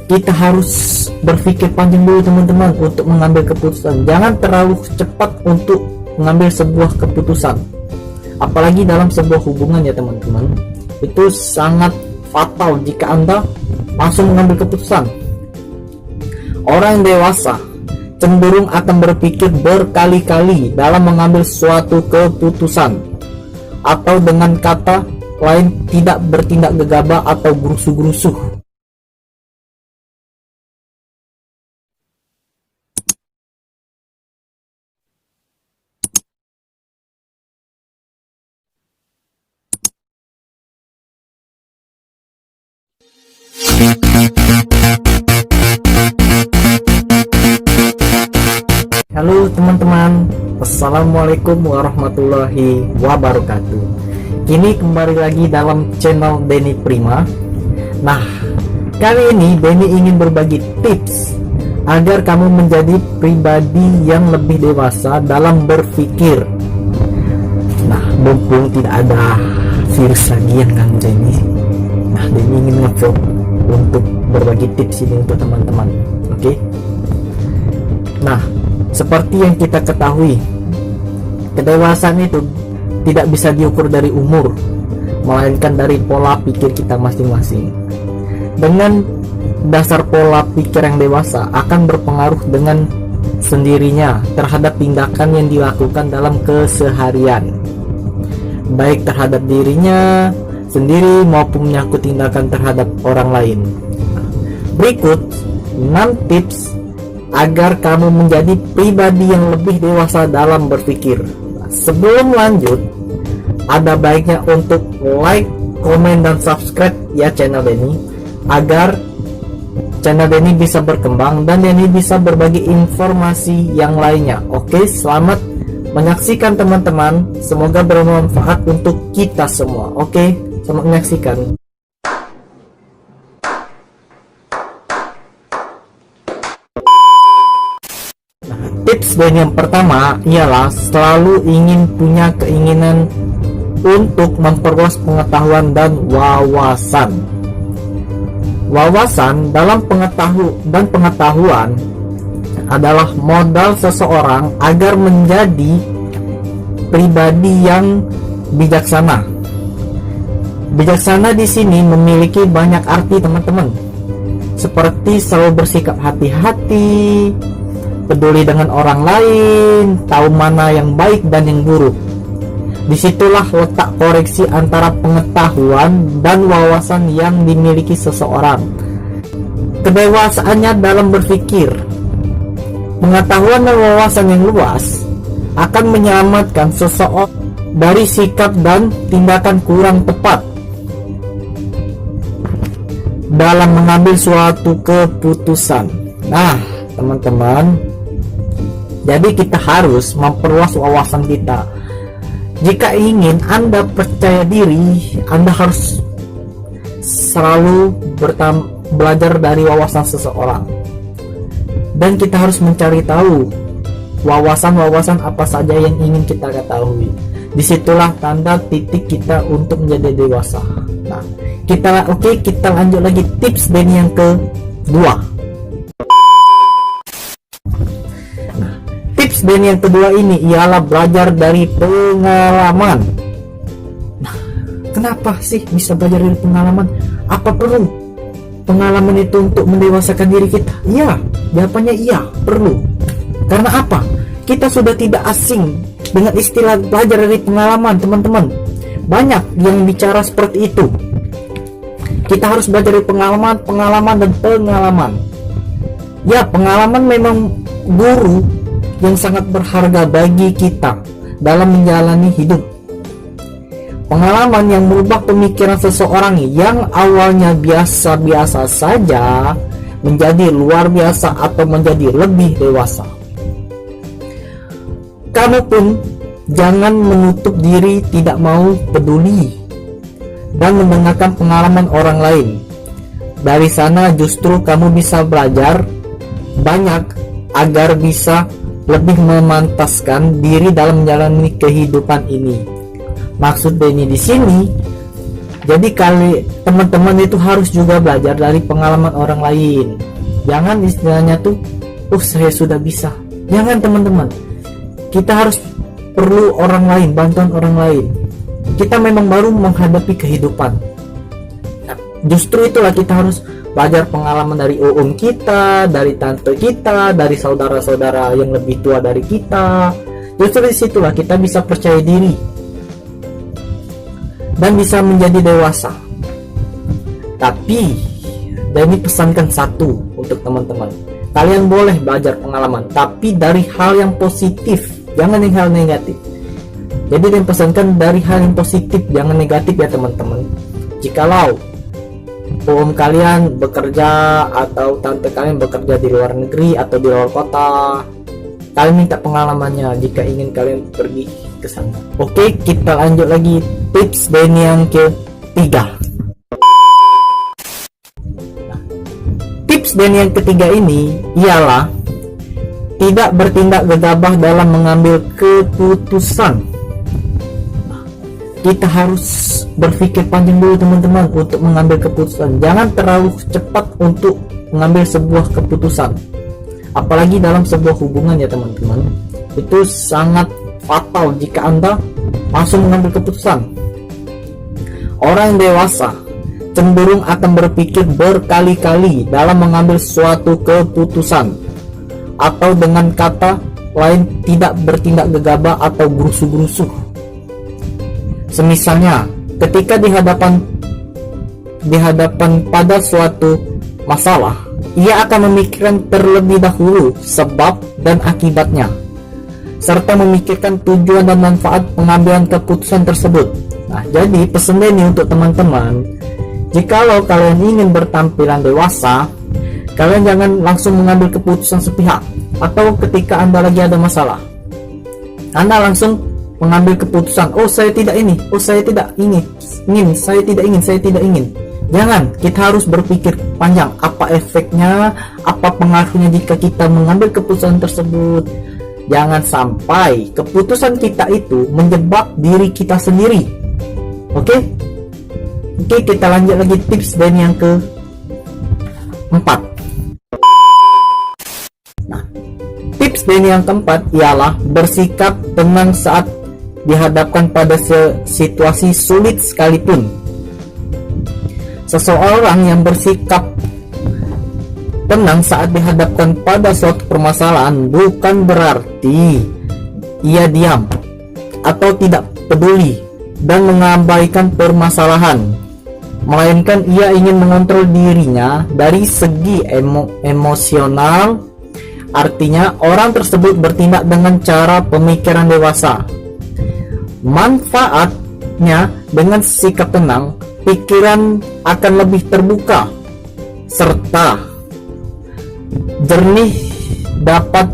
kita harus berpikir panjang dulu teman-teman untuk mengambil keputusan. Jangan terlalu cepat untuk mengambil sebuah keputusan, apalagi dalam sebuah hubungan ya teman-teman. Itu sangat fatal jika Anda langsung mengambil keputusan. Orang dewasa cenderung akan berpikir berkali-kali dalam mengambil suatu keputusan, atau dengan kata lain tidak bertindak gegabah atau gerusu-gerusu. Halo teman-teman, assalamualaikum warahmatullahi wabarakatuh. Kini kembali lagi dalam channel Denny Prima. Nah, kali ini Denny ingin berbagi tips agar kamu menjadi pribadi yang lebih dewasa dalam berpikir. Nah, mumpung tidak ada virus lagi yang ganggu Denny, nah Denny ingin nge-vlog untuk berbagi tips ini untuk teman-teman. Oke? Nah, seperti yang kita ketahui, kedewasaan itu tidak bisa diukur dari umur, melainkan dari pola pikir kita masing-masing. Dengan dasar pola pikir yang dewasa akan berpengaruh dengan sendirinya terhadap tindakan yang dilakukan dalam keseharian, baik terhadap dirinya sendiri maupun menyangkut tindakan terhadap orang lain. Berikut 6 tips agar kamu menjadi pribadi yang lebih dewasa dalam berpikir. Sebelum lanjut, ada baiknya untuk like, komen, dan subscribe ya channel Denny, agar channel Denny bisa berkembang dan Denny bisa berbagi informasi yang lainnya. Oke, selamat menyaksikan teman-teman, semoga bermanfaat untuk kita semua. Oke, selamat menyaksikan. Tips dan yang pertama ialah selalu ingin punya keinginan untuk memperluas pengetahuan dan wawasan. Wawasan dalam pengetahuan adalah modal seseorang agar menjadi pribadi yang bijaksana. Bijaksana di sini memiliki banyak arti teman-teman, seperti selalu bersikap hati-hati, peduli dengan orang lain, tahu mana yang baik dan yang buruk. Disitulah letak koreksi antara pengetahuan dan wawasan yang dimiliki seseorang. Kedewasaannya dalam berpikir. Pengetahuan dan wawasan yang luas akan menyelamatkan seseorang dari sikap dan tindakan kurang tepat dalam mengambil suatu keputusan. Nah, teman-teman, jadi kita harus memperluas wawasan kita. Jika ingin Anda percaya diri, Anda harus selalu belajar dari wawasan seseorang. Dan kita harus mencari tahu wawasan-wawasan apa saja yang ingin kita ketahui. Disitulah tanda titik kita untuk menjadi dewasa. Nah, kita lanjut lagi tips dan yang kedua. Dan yang kedua ini ialah belajar dari pengalaman. Nah, kenapa sih bisa belajar dari pengalaman? Apa perlu pengalaman itu untuk mendewasakan diri kita? Iya, jawabannya iya, perlu. Karena apa? Kita sudah tidak asing dengan istilah belajar dari pengalaman, teman-teman. Banyak yang bicara seperti itu. Kita harus belajar dari pengalaman dan pengalaman. Ya, pengalaman memang guru yang sangat berharga bagi kita dalam menjalani hidup. Pengalaman yang merubah pemikiran seseorang yang awalnya biasa-biasa saja menjadi luar biasa atau menjadi lebih dewasa. Kamu pun jangan menutup diri, tidak mau peduli dan mendengarkan pengalaman orang lain. Dari sana justru kamu bisa belajar banyak agar bisa lebih memantaskan diri dalam menjalani kehidupan ini. Maksud Denny di sini Jadi teman-teman itu harus juga belajar dari pengalaman orang lain. Jangan istilahnya tuh, saya sudah bisa. Jangan teman-teman. Kita harus perlu orang lain, bantuan orang lain. Kita memang baru menghadapi kehidupan. Nah, justru itulah kita harus belajar pengalaman dari om kita, dari tante kita, dari saudara-saudara yang lebih tua dari kita. Justru disitulah kita bisa percaya diri dan bisa menjadi dewasa. Tapi Denny pesankan satu untuk teman-teman, kalian boleh belajar pengalaman, tapi dari hal yang positif, jangan yang hal negatif. Jadi Denny pesankan dari hal yang positif, jangan negatif ya teman-teman. Jikalau om kalian bekerja atau tante kalian bekerja di luar negeri atau di luar kota, kalian minta pengalamannya jika ingin kalian pergi ke sana. Oke, kita lanjut lagi tips Denny yang ketiga. Tips Denny yang ketiga ini ialah tidak bertindak gegabah dalam mengambil keputusan. Kita harus berpikir panjang dulu teman-teman untuk mengambil keputusan. Jangan terlalu cepat untuk mengambil sebuah keputusan, apalagi dalam sebuah hubungan ya teman-teman. Itu sangat fatal jika Anda langsung mengambil keputusan. Orang dewasa cenderung akan berpikir berkali-kali dalam mengambil suatu keputusan, atau dengan kata lain tidak bertindak gegabah atau gerusu-gerusu. Semisalnya ketika dihadapan pada suatu masalah, ia akan memikirkan terlebih dahulu sebab dan akibatnya, serta memikirkan tujuan dan manfaat pengambilan keputusan tersebut. Nah, jadi pesan Denny untuk teman-teman, jikalau kalian ingin bertampilan dewasa, kalian jangan langsung mengambil keputusan sepihak. Atau ketika Anda lagi ada masalah, Anda langsung mengambil keputusan, saya tidak ini, saya tidak ingin, saya tidak ingin. Jangan, kita harus berpikir panjang, apa efeknya, apa pengaruhnya jika kita mengambil keputusan tersebut. Jangan sampai keputusan kita itu menjebak diri kita sendiri. Oke, kita lanjut lagi tips dan yang keempat. Nah, tips dan yang keempat ialah bersikap tenang saat dihadapkan pada situasi sulit sekalipun. Seseorang yang bersikap tenang saat dihadapkan pada suatu permasalahan bukan berarti ia diam atau tidak peduli dan mengabaikan permasalahan, melainkan ia ingin mengontrol dirinya dari segi emosional. Artinya orang tersebut bertindak dengan cara pemikiran dewasa. Manfaatnya dengan sikap tenang, pikiran akan lebih terbuka serta jernih, dapat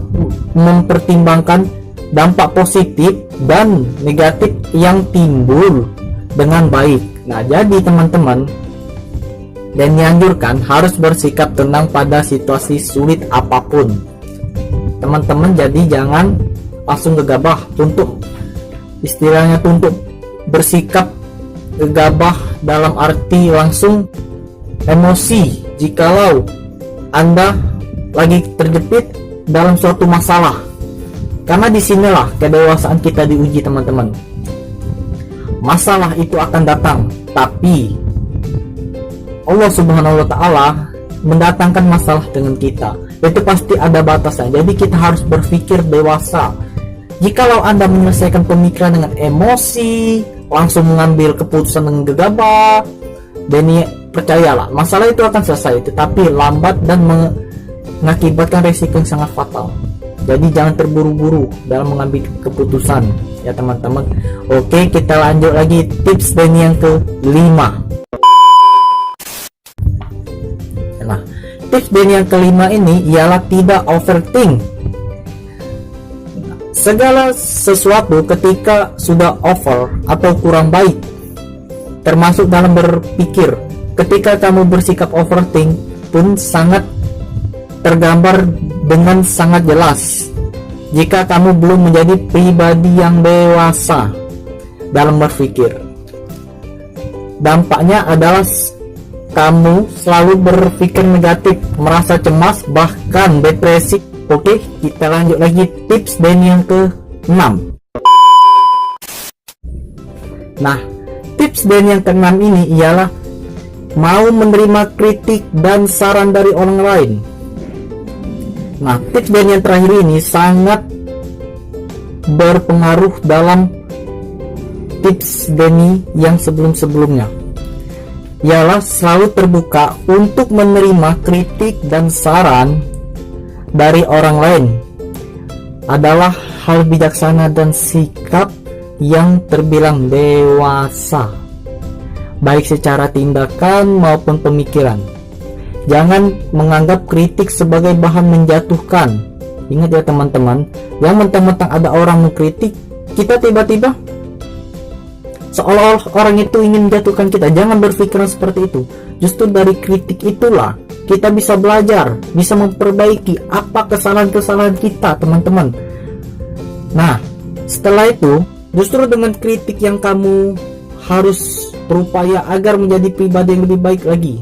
mempertimbangkan dampak positif dan negatif yang timbul dengan baik. Nah, jadi teman-teman, dan dianjurkan harus bersikap tenang pada situasi sulit apapun. Teman-teman, jadi jangan langsung gegabah untuk istilahnya untuk bersikap gegabah dalam arti langsung emosi jikalau Anda lagi terjepit dalam suatu masalah. Karena disinilah kedewasaan kita diuji teman-teman. Masalah itu akan datang, tapi Allah Subhanahu wa Ta'ala mendatangkan masalah dengan kita. Itu pasti ada batasan. Jadi kita harus berpikir dewasa. Jikalau Anda menyelesaikan pemikiran dengan emosi, langsung mengambil keputusan dengan gegabah, dan percayalah masalah itu akan selesai, tetapi lambat dan mengakibatkan resiko yang sangat fatal. Jadi jangan terburu-buru dalam mengambil keputusan ya teman-teman. Oke, kita lanjut lagi tips dan yang kelima. Nah, tips dan yang kelima ini ialah tidak overthink. Segala sesuatu ketika sudah over atau kurang baik, termasuk dalam berpikir. Ketika kamu bersikap overthink pun sangat tergambar dengan sangat jelas jika kamu belum menjadi pribadi yang dewasa dalam berpikir. Dampaknya adalah kamu selalu berpikir negatif, merasa cemas, bahkan depresi. Oke, kita lanjut lagi tips Denny yang ke-6. Nah, tips Denny yang ke-6 ini ialah mau menerima kritik dan saran dari orang lain. Nah, tips Denny yang terakhir ini sangat berpengaruh dalam tips Denny yang sebelum-sebelumnya, ialah selalu terbuka untuk menerima kritik dan saran dari orang lain adalah hal bijaksana dan sikap yang terbilang dewasa, baik secara tindakan maupun pemikiran. Jangan menganggap kritik sebagai bahan menjatuhkan. Ingat ya teman-teman, yang mentang-mentang ada orang mengkritik kita, tiba-tiba seolah-olah orang itu ingin menjatuhkan kita. Jangan berpikiran seperti itu. Justru dari kritik itulah kita bisa belajar, bisa memperbaiki apa kesalahan-kesalahan kita, teman-teman. Nah, setelah itu, justru dengan kritik yang kamu harus berupaya agar menjadi pribadi yang lebih baik lagi.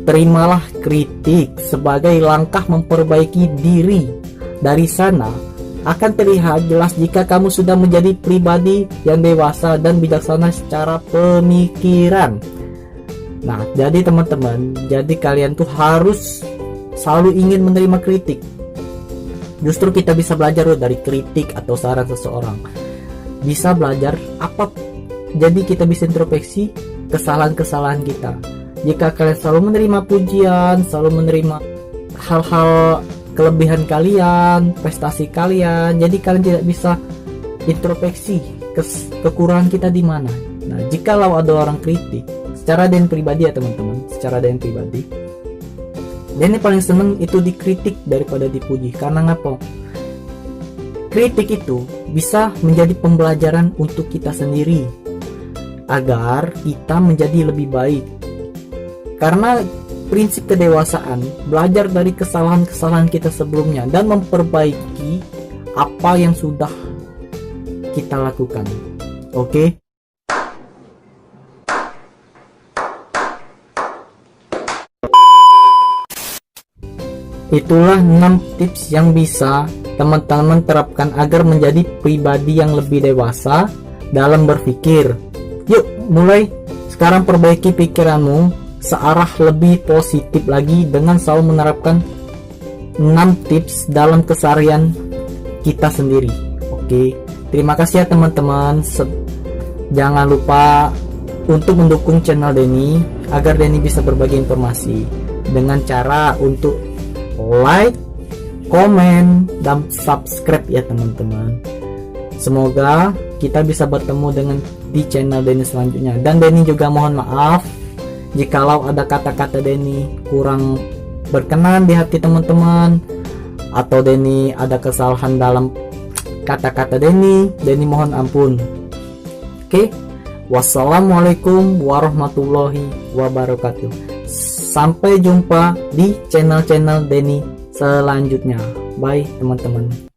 Terimalah kritik sebagai langkah memperbaiki diri. Dari sana akan terlihat jelas jika kamu sudah menjadi pribadi yang dewasa dan bijaksana secara pemikiran. Nah, jadi teman-teman, jadi kalian tuh harus selalu ingin menerima kritik. Justru kita bisa belajar loh dari kritik atau saran seseorang. Bisa belajar apa, jadi kita bisa introspeksi kesalahan-kesalahan kita. Jika kalian selalu menerima pujian, selalu menerima hal-hal kelebihan kalian, prestasi kalian, jadi kalian tidak bisa introspeksi kekurangan kita di mana. Nah, jikalau ada orang kritik secara Denny pribadi ya teman-teman, secara Denny pribadi, Denny paling seneng itu dikritik daripada dipuji. Karena ngapa? Kritik itu bisa menjadi pembelajaran untuk kita sendiri agar kita menjadi lebih baik. Karena prinsip kedewasaan belajar dari kesalahan-kesalahan kita sebelumnya dan memperbaiki apa yang sudah kita lakukan. Oke? Itulah 6 tips yang bisa teman-teman terapkan agar menjadi pribadi yang lebih dewasa dalam berpikir. Yuk, mulai sekarang perbaiki pikiranmu searah lebih positif lagi dengan selalu menerapkan 6 tips dalam keseharian kita sendiri. Oke, terima kasih ya teman-teman. Jangan lupa untuk mendukung channel Denny agar Denny bisa berbagi informasi dengan cara untuk like, komen, dan subscribe ya teman-teman. Semoga kita bisa bertemu dengan di channel Denny selanjutnya. Dan Denny juga mohon maaf jikalau ada kata-kata Denny kurang berkenan di hati teman-teman, atau Denny ada kesalahan dalam kata-kata Denny mohon ampun. Oke, wassalamualaikum warahmatullahi wabarakatuh. Sampai jumpa di channel-channel Denny selanjutnya. Bye teman-teman.